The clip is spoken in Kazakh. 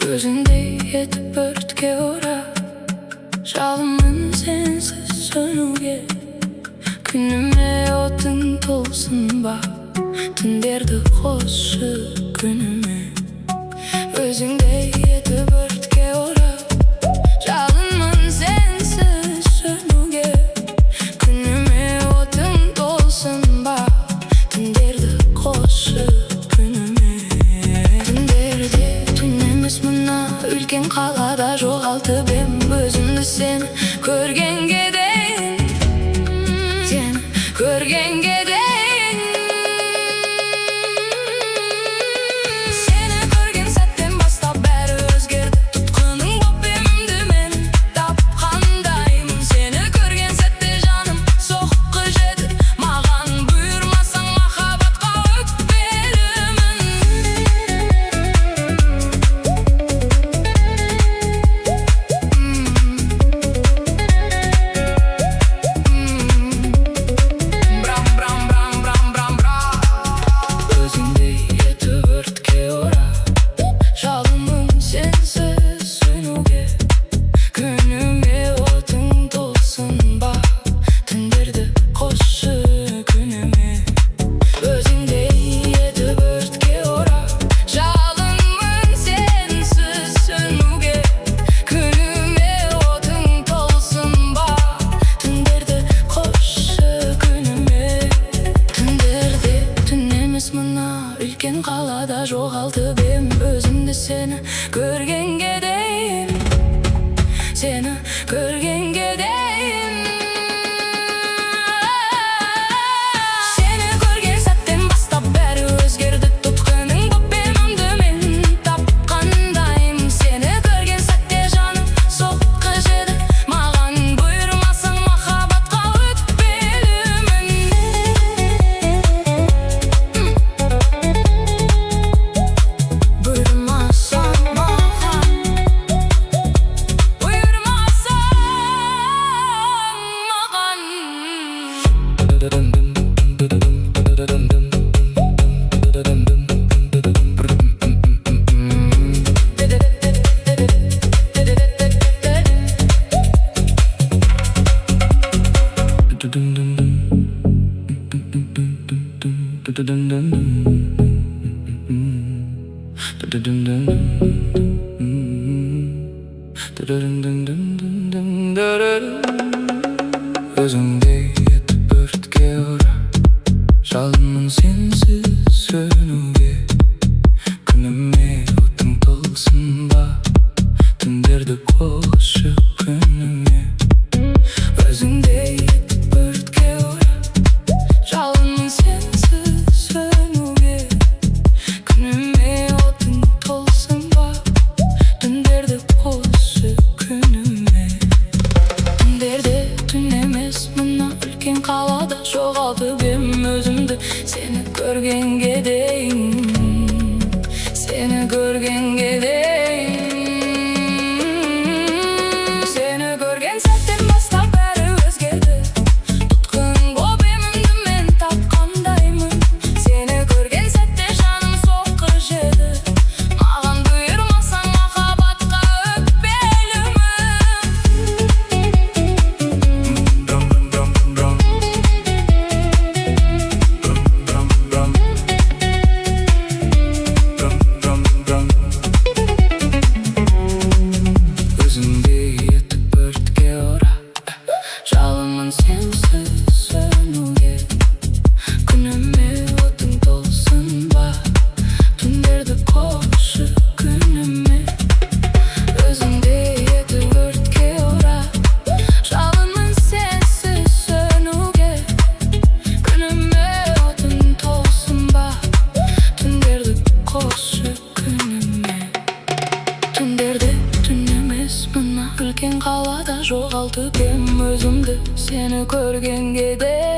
Özünde yetip örtke ora Жалымын sensiz sönüge Күнүмө отун толсун ба Түндерди кошу күнүмө Өзүңдө етіп өртке ора Жалынмын sensiz sönüge Күнүмө отун толсун ба Түндерди кошу күнүмө Түндерде түн эмес мына үлкен калада жогалтып эм өзүмдү сени көргенге дейин Сени көргенге дейин Сени көрген сәттен бастап бәрі өзгерді Туткуның боп эмимди мен тапкандаймын Сени көрген сәтте жаным сокку жеді Маған буйрмасаң махабатка өкпелімін Үлкен қалада жоғалтып ем өзімді сені көргенге дейін Сені көргенге дейін Сені көрген сәттен бастап бәрі өзгерді Тұтқының боп эмимди мен тапқандаймын Сені көрген сәтте жаным соққы жеді Маған бұйырмасаң махаббатқа өкпелімін Özünde yetip örtke ora Жалынмын sensiz sönüge Күнүмө отун толсун ба Түндерди кошуп күнүмө Өзүңдө yetip örtke ora Жалынмын sensiz sönüge Күнүмө отун толсун ба Түндерди кошуп күнүмө Түндерде түн эмес мына үлкен қалада жоғалтып ем өзімді Сені көргенге дейін Сені көргенге дейін Сені көрген сәттен бастап бәрі өзгерді Тұтқын боп эмимди мен тапқандаймын Сені көрген сәтте жаным соққы жеді Маған бұйырмасаң махаббатқа өкпелімін Үлкен қалада жоғалтып ем өзімді Сені көргенге дейін